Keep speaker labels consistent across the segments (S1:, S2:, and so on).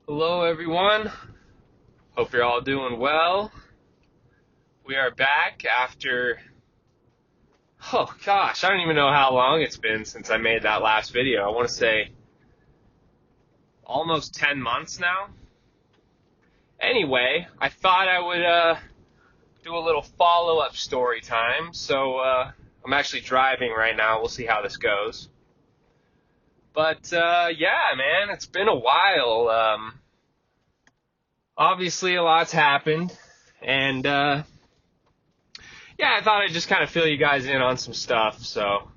S1: Hello, everyone. Hope you're all doing well. We are back after, oh gosh, I don't even know how long it's been since I made that last video. I want to say almost 10 months now. Anyway, I thought I would do a little follow-up story time. So I'm actually driving right now. We'll see how this goes. But yeah, man, it's been a while. Obviously, a lot's happened. And yeah, I thought I'd just kind of fill you guys in on some stuff. So,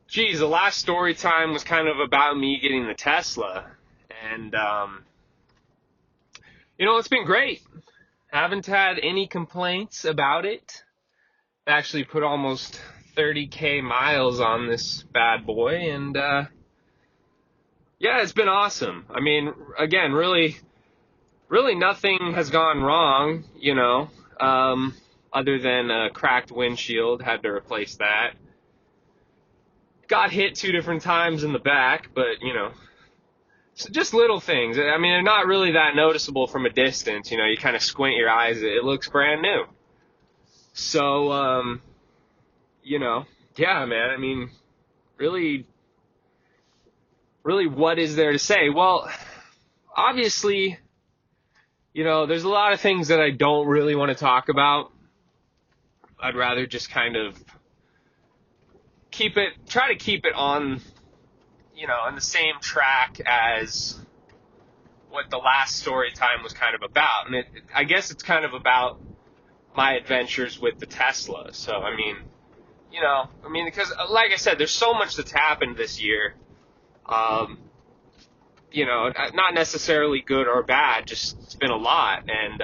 S1: geez, the last story time was kind of about me getting the Tesla. And, it's been great. Haven't had any complaints about it. Actually put almost 30K miles on this bad boy. And, yeah, it's been awesome. I mean, again, really nothing has gone wrong, other than a cracked windshield, had to replace that. Got hit 2 different times in the back, but, so just little things. I mean, they're not really that noticeable from a distance. You kind of squint your eyes, it looks brand new. So, yeah, man, I mean, really, what is there to say? Well, obviously, there's a lot of things that I don't really want to talk about. I'd rather just kind of try to keep it on, in the same track as what the last story time was kind of about. And I guess it's kind of about my adventures with the Tesla. So, I mean, because like I said, there's so much that's happened this year. Not necessarily good or bad, just it's been a lot. And,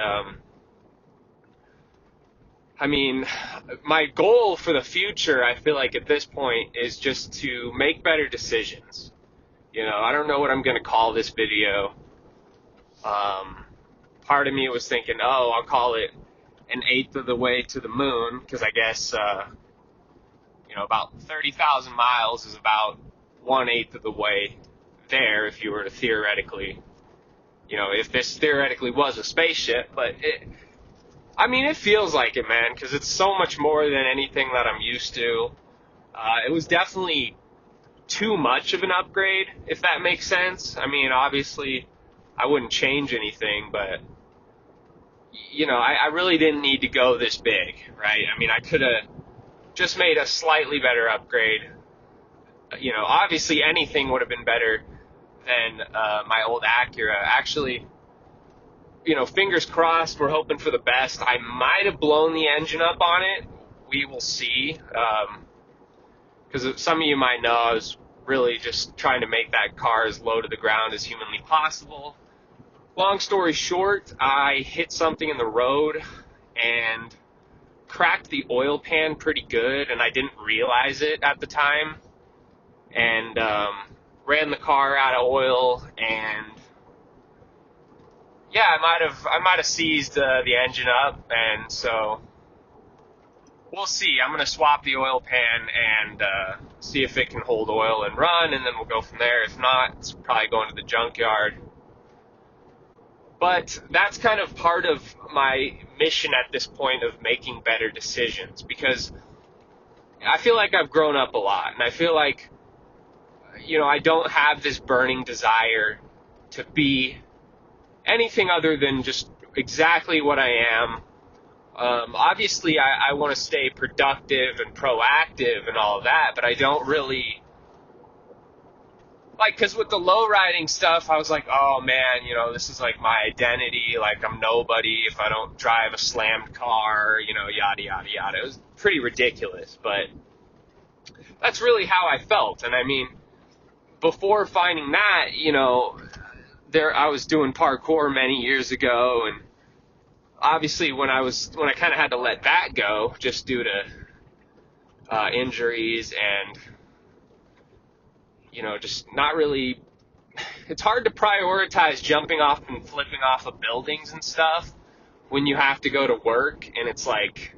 S1: I mean, my goal for the future, I feel like at this point, is just to make better decisions. I don't know what I'm going to call this video. Part of me was thinking, I'll call it an eighth of the way to the moon, because I guess, about 30,000 miles is about 1/8 of the way there if you were to theoretically, if this theoretically was a spaceship, but it feels like it, man, because it's so much more than anything that I'm used to. It was definitely too much of an upgrade, if that makes sense. I mean, obviously, I wouldn't change anything, but, I really didn't need to go this big, right? I mean, I could have just made a slightly better upgrade. Obviously, anything would have been better than my old Acura. Actually, fingers crossed, we're hoping for the best. I might have blown the engine up on it. We will see. Because some of you might know, I was really just trying to make that car as low to the ground as humanly possible. Long story short, I hit something in the road and cracked the oil pan pretty good, and I didn't realize it at the time. And ran the car out of oil, and yeah, I might have seized the engine up, and so we'll see. I'm gonna swap the oil pan and see if it can hold oil and run, and then we'll go from there. If not, it's probably going to the junkyard. But that's kind of part of my mission at this point of making better decisions, because I feel like I've grown up a lot, and I feel like I don't have this burning desire to be anything other than just exactly what I am. Obviously, I want to stay productive and proactive and all of that, but I don't really, because with the low riding stuff, I was like, oh man, this is like my identity, like I'm nobody if I don't drive a slammed car, yada, yada, yada. It was pretty ridiculous, but that's really how I felt. And I mean, before finding that, I was doing parkour many years ago, and obviously when I kind of had to let that go just due to injuries and just not really, it's hard to prioritize jumping off and flipping off of buildings and stuff when you have to go to work, and it's like,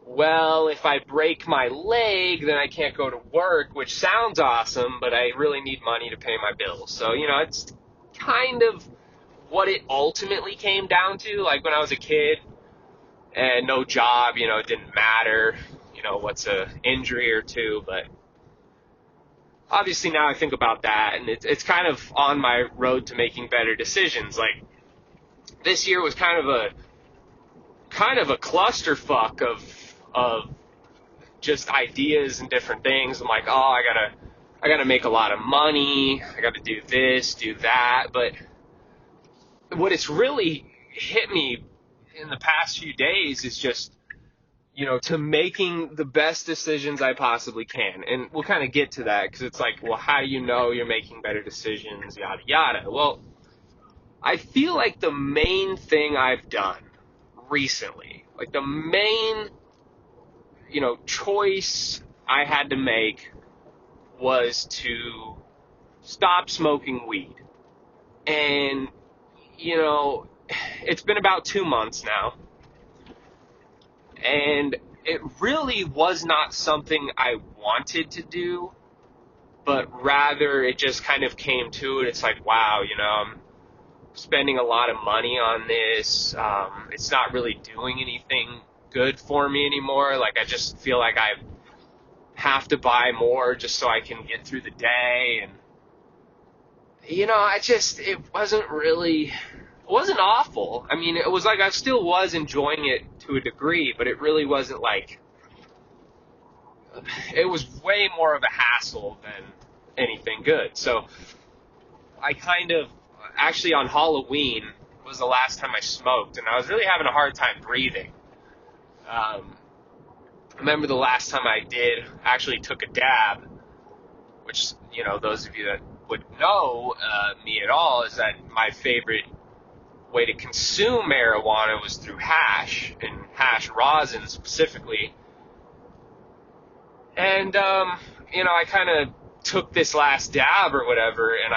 S1: well, if I break my leg, then I can't go to work, which sounds awesome, but I really need money to pay my bills. So, it's kind of what it ultimately came down to. Like when I was a kid and no job, it didn't matter, what's a injury or two, but obviously now I think about that, and it's kind of on my road to making better decisions. Like this year was kind of a clusterfuck of just ideas and different things. I'm like, oh, I gotta make a lot of money. I gotta do this, do that. But what it's really hit me in the past few days is just, to making the best decisions I possibly can. And we'll kind of get to that because it's like, well, how do you know you're making better decisions, yada, yada. Well, I feel like the main thing I've done recently, like the main, choice I had to make was to stop smoking weed. And, it's been about 2 months now. And it really was not something I wanted to do, but rather it just kind of came to it. It's like, wow, I'm spending a lot of money on this. It's not really doing anything good for me anymore. Like, I just feel like I have to buy more just so I can get through the day. And, it wasn't awful. I mean, it was like I still was enjoying it to a degree, but it really wasn't like, it was way more of a hassle than anything good. So I actually on Halloween was the last time I smoked, and I was really having a hard time breathing. I remember the last time I did, actually took a dab, which, those of you that would know me at all, is that my favorite way to consume marijuana was through hash, and hash rosin specifically. And, I kind of took this last dab or whatever, and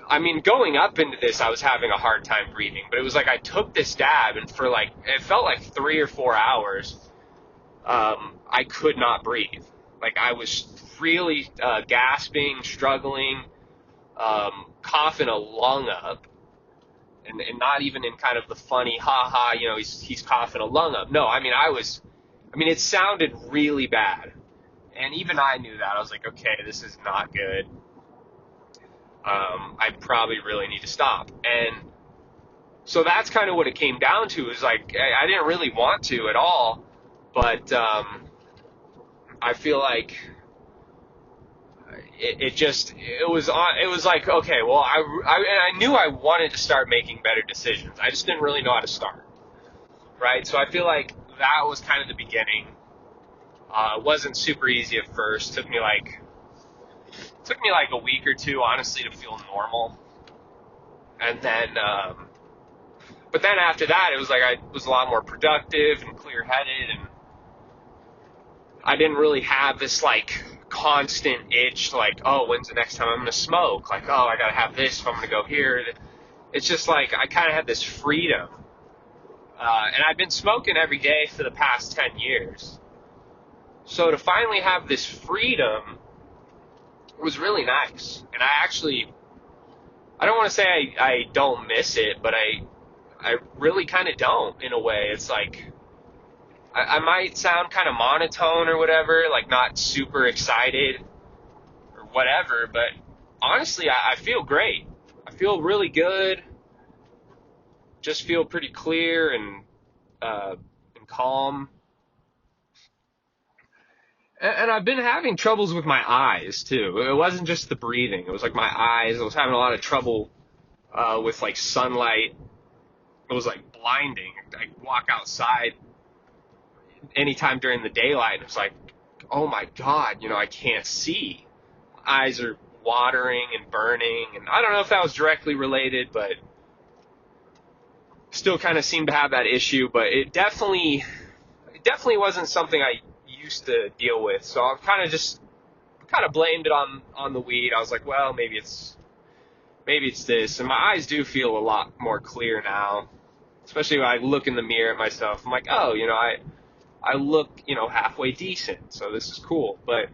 S1: I mean, going up into this, I was having a hard time breathing, but it was like I took this dab, and for like, it felt like 3 or 4 hours, I could not breathe. Like, I was really gasping, struggling, coughing a lung up. And not even in kind of the funny, he's coughing a lung up. No, it sounded really bad. And even I knew that. I was like, okay, this is not good. I probably really need to stop. And so that's kind of what it came down to, is like, I didn't really want to at all, but I feel like it was like, okay, well, I knew I wanted to start making better decisions. I just didn't really know how to start, right? So I feel like that was kind of the beginning. It wasn't super easy at first. Took me like a week or two, honestly, to feel normal. And then, but then after that, it was like I was a lot more productive and clear-headed, and I didn't really have this like constant itch, like, oh, when's the next time I'm going to smoke? Like, oh, I got to have this if I'm going to go here. It's just like I kind of had this freedom. And I've been smoking every day for the past 10 years. So to finally have this freedom was really nice. And I don't want to say I don't miss it, but I really kind of don't, in a way. It's like, I might sound kind of monotone or whatever, like not super excited or whatever, but honestly, I feel great. I feel really good. Just feel pretty clear and calm. And I've been having troubles with my eyes too. It wasn't just the breathing. It was like my eyes. I was having a lot of trouble with like sunlight. It was like blinding. I'd walk outside anytime during the daylight, and it's like, oh my God, I can't see. Eyes are watering and burning, and I don't know if that was directly related, but still kind of seemed to have that issue. But it definitely wasn't something I used to deal with. So I've kind of blamed it on the weed. I was like, well, maybe it's this. And my eyes do feel a lot more clear now, especially when I look in the mirror at myself. I'm like, oh, I look, halfway decent, so this is cool. But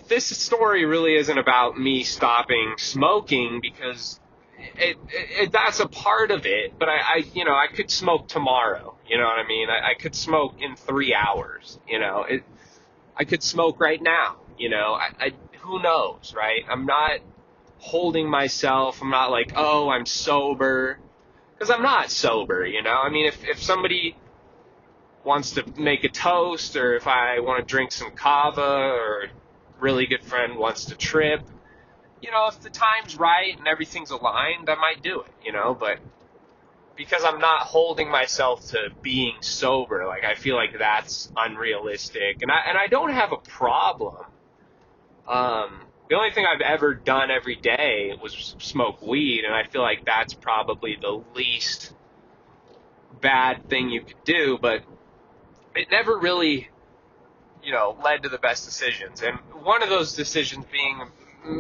S1: This story really isn't about me stopping smoking because that's a part of it. But I could smoke tomorrow. You know what I mean? I could smoke in 3 hours. I could smoke right now. Who knows, right? I'm not holding myself. I'm not like, oh, I'm sober, because I'm not sober. I mean, if somebody wants to make a toast, or if I want to drink some kava, or a really good friend wants to trip, if the time's right and everything's aligned, I might do it, but because I'm not holding myself to being sober, like, I feel like that's unrealistic, and I don't have a problem. The only thing I've ever done every day was smoke weed, and I feel like that's probably the least bad thing you could do, but it never really, led to the best decisions. And one of those decisions being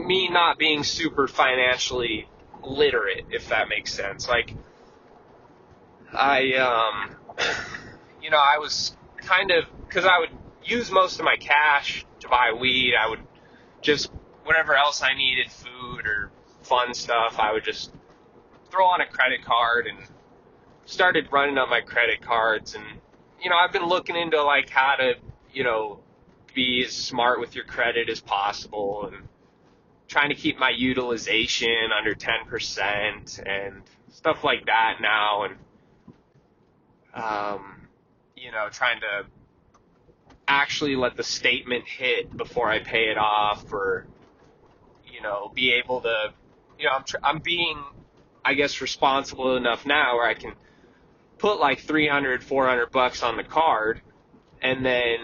S1: me not being super financially literate, if that makes sense. Like, I was kind of, because I would use most of my cash to buy weed. I would just, whatever else I needed, food or fun stuff, I would just throw on a credit card, and started running up my credit cards. And, I've been looking into, like, how to, be as smart with your credit as possible, and trying to keep my utilization under 10% and stuff like that now. And, trying to actually let the statement hit before I pay it off, or, be able to, I'm being, I guess, responsible enough now where I can put like 300, 400 bucks on the card, and then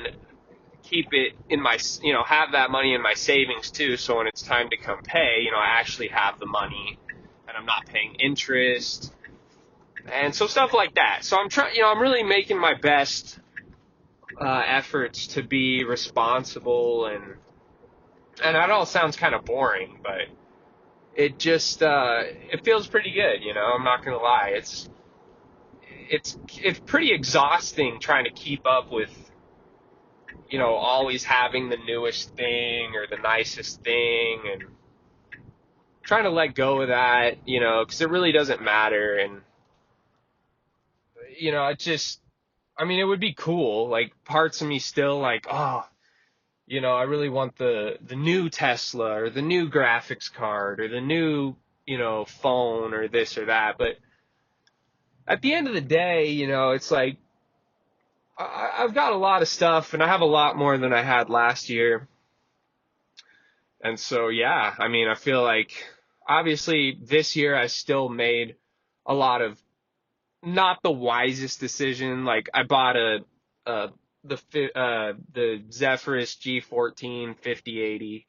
S1: keep it in my, have that money in my savings too. So when it's time to come pay, I actually have the money, and I'm not paying interest, and so stuff like that. So I'm trying, I'm really making my best efforts to be responsible, and that all sounds kind of boring, but it just it feels pretty good. I'm not gonna lie. It's pretty exhausting trying to keep up with, always having the newest thing or the nicest thing, and trying to let go of that, because it really doesn't matter. And, it would be cool. Like, parts of me still like, oh, I really want the new Tesla, or the new graphics card, or the new, phone, or this or that. But at the end of the day, it's like, I've got a lot of stuff, and I have a lot more than I had last year. And so, yeah, I feel like, obviously, this year I still made a lot of not the wisest decision. Like, I bought the Zephyrus G14 5080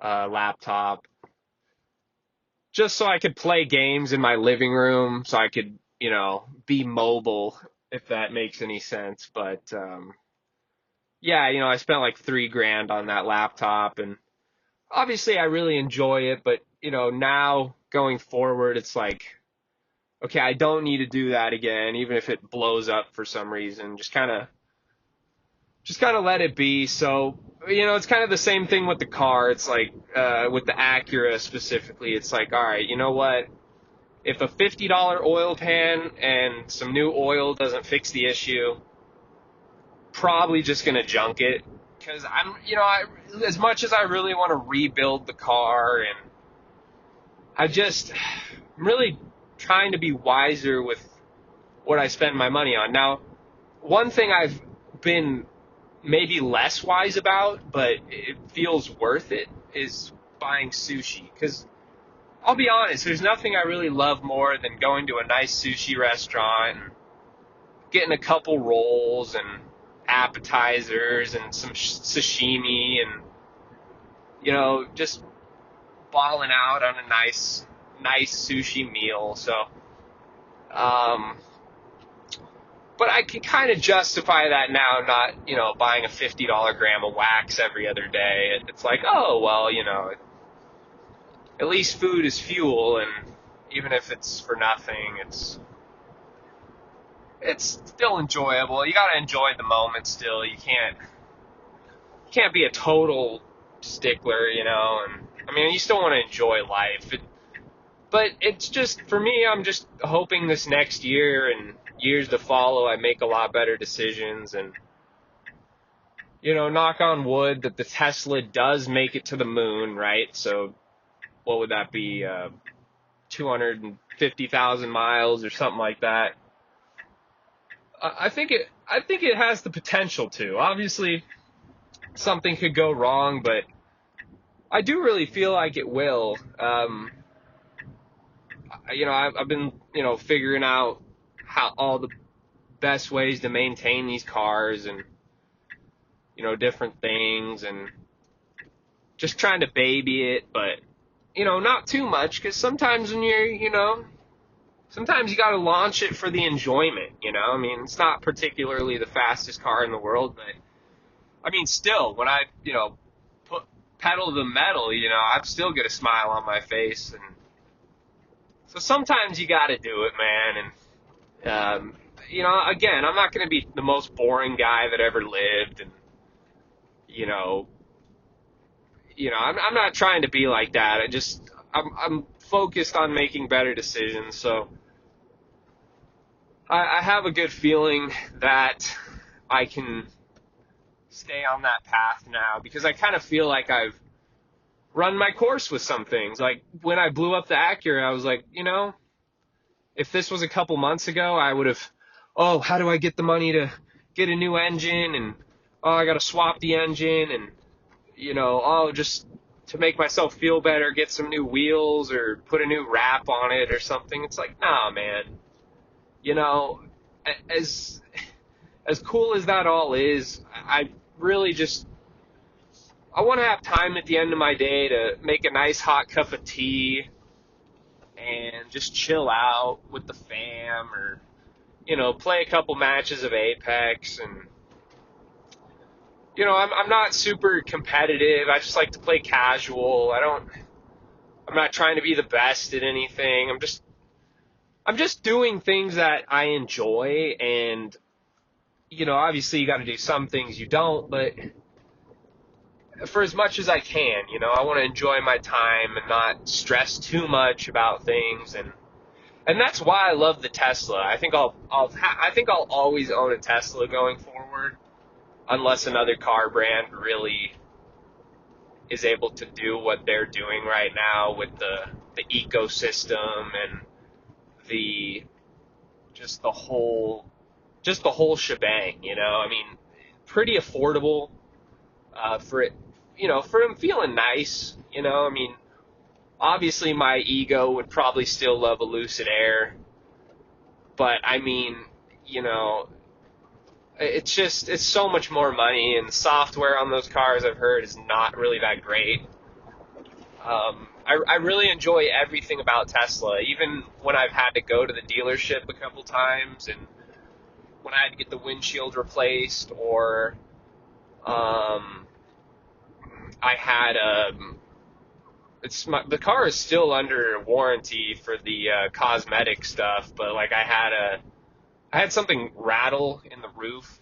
S1: laptop, just so I could play games in my living room, so I could, be mobile, if that makes any sense. But yeah, I spent like $3,000 on that laptop, and obviously I really enjoy it. But now going forward, it's like, okay, I don't need to do that again, even if it blows up for some reason. Just kind of let it be. So, it's kind of the same thing with the car. It's like, with the Acura specifically, it's like, all right, you know what? If a $50 oil pan and some new oil doesn't fix the issue, probably just going to junk it. Because as much as I really want to rebuild the car, and I'm really trying to be wiser with what I spend my money on. Now, one thing I've been maybe less wise about, but it feels worth it, is buying sushi. Because I'll be honest, there's nothing I really love more than going to a nice sushi restaurant and getting a couple rolls and appetizers and some sashimi, and just balling out on a nice sushi meal. So but I can kind of justify that now, not buying a $50 gram of wax every other day. It's like, oh well, at least food is fuel, and even if it's for nothing, it's still enjoyable. You gotta enjoy the moment still. You can't can't be a total stickler, you know, and I mean, you still want to enjoy life. But it's just, for me, I'm just hoping this next year and years to follow, I make a lot better decisions and, you know, knock on wood that the Tesla does make it to the moon, right? So what would that be? 250,000 miles or something like that. I think it has the potential to. Obviously, something could go wrong, but I do really feel like it will. You know, I've been, you know, figuring out how all the best ways to maintain these cars and, you know, different things and just trying to baby it, but, you know, not too much, because sometimes when you're, you know, sometimes you got to launch it for the enjoyment, you know? I mean, it's not particularly the fastest car in the world, but, I mean, still, when I, you know, put pedal to the metal, you know, I still get a smile on my face, and so sometimes you got to do it, man, and, you know, again, I'm not going to be the most boring guy that ever lived, and, you know, I'm not trying to be like that. I'm focused on making better decisions. So I have a good feeling that I can stay on that path now, because I kind of feel like I've run my course with some things. Like when I blew up the Acura, I was like, you know, if this was a couple months ago, I would have, oh, how do I get the money to get a new engine? And, oh, I got to swap the engine, and, you know, oh, just to make myself feel better, get some new wheels or put a new wrap on it or something. It's like, nah, man. You know, as cool as that all is, I really just, I want to have time at the end of my day to make a nice hot cup of tea and just chill out with the fam, or, you know, play a couple matches of Apex. And, you know, I'm not super competitive. I just like to play casual. I'm not trying to be the best at anything. I'm just doing things that I enjoy, and, you know, obviously you got to do some things you don't, but for as much as I can, you know, I want to enjoy my time and not stress too much about things, and that's why I love the Tesla. I think I'll always own a Tesla going forward, unless another car brand really is able to do what they're doing right now with the ecosystem and just the whole shebang, you know. I mean, pretty affordable for it, you know, for him feeling nice, you know. I mean, obviously my ego would probably still love a Lucid Air, but I mean, you know, it's so much more money, and the software on those cars, I've heard, is not really that great. I really enjoy everything about Tesla, even when I've had to go to the dealership a couple times, and when I had to get the windshield replaced, or I had the car is still under warranty for the cosmetic stuff, but like I had something rattle in the roof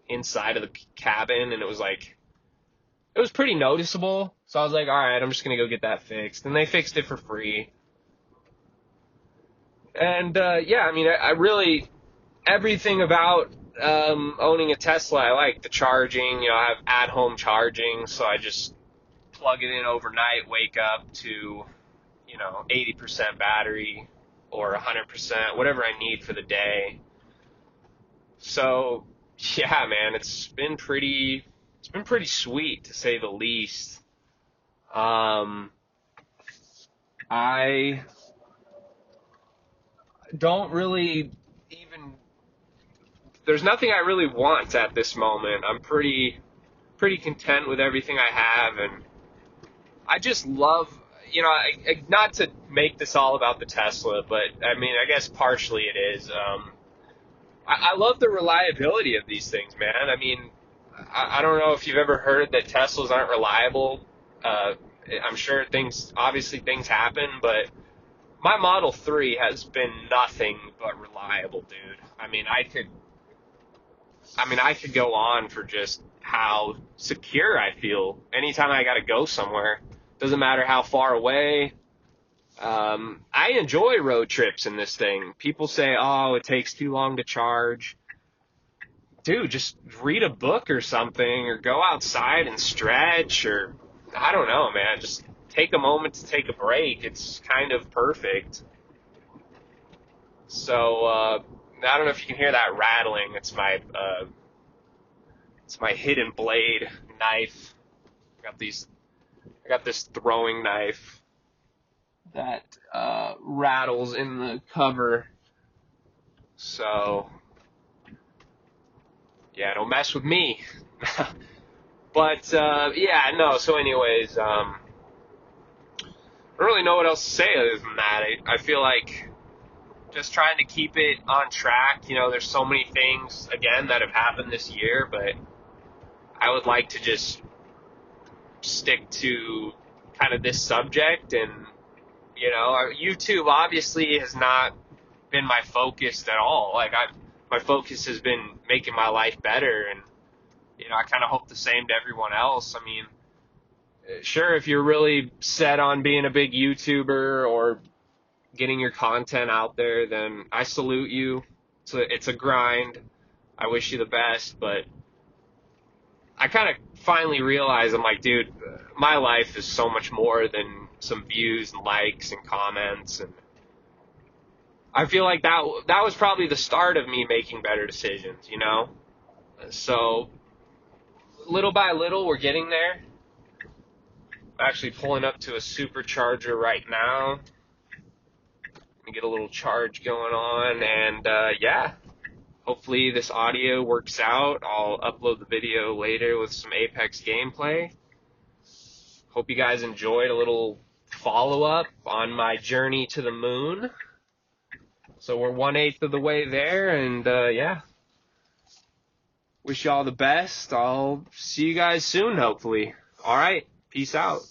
S1: inside of the cabin, and it was pretty noticeable. So I was like, all right, I'm just going to go get that fixed. And they fixed it for free. And, yeah, I mean, I really, everything about owning a Tesla, I like the charging. You know, I have at-home charging, so I just plug it in overnight, wake up to, you know, 80% battery or 100%, whatever I need for the day. So, yeah, man, it's been pretty sweet, to say the least. I don't really even, there's nothing I really want at this moment. I'm pretty content with everything I have, and I just love, you know, not to make this all about the Tesla, but I mean, I guess partially it is. I love the reliability of these things, man. I mean, I don't know if you've ever heard that Teslas aren't reliable. I'm sure things happen, but my Model 3 has been nothing but reliable, dude. I mean, I could go on for just how secure I feel anytime I got to go somewhere. Doesn't matter how far away. I enjoy road trips in this thing. People say, oh, it takes too long to charge. Dude, just read a book or something, or go outside and stretch, or I don't know, man. Just take a moment to take a break. It's kind of perfect. So, I don't know if you can hear that rattling. It's my hidden blade knife. I got this throwing knife that rattles in the cover. So, yeah, don't mess with me. But, yeah, no, so anyways, I don't really know what else to say other than that. I feel like just trying to keep it on track. You know, there's so many things, again, that have happened this year, but I would like to just stick to kind of this subject. And, you know, YouTube obviously has not been my focus at all. Like, my focus has been making my life better, and, you know, I kind of hope the same to everyone else. I mean, sure, if you're really set on being a big YouTuber or getting your content out there, then I salute you. It's a grind. I wish you the best, but I kind of finally realized, I'm like, dude, my life is so much more than some views and likes and comments, and I feel like that was probably the start of me making better decisions, you know? So, little by little, we're getting there. I'm actually pulling up to a supercharger right now. Let me get a little charge going on, and yeah, hopefully this audio works out. I'll upload the video later with some Apex gameplay. Hope you guys enjoyed a little follow-up on my journey to the moon. So we're 1/8 of the way there, and yeah. Wish you all the best. I'll see you guys soon, hopefully. All right, peace out.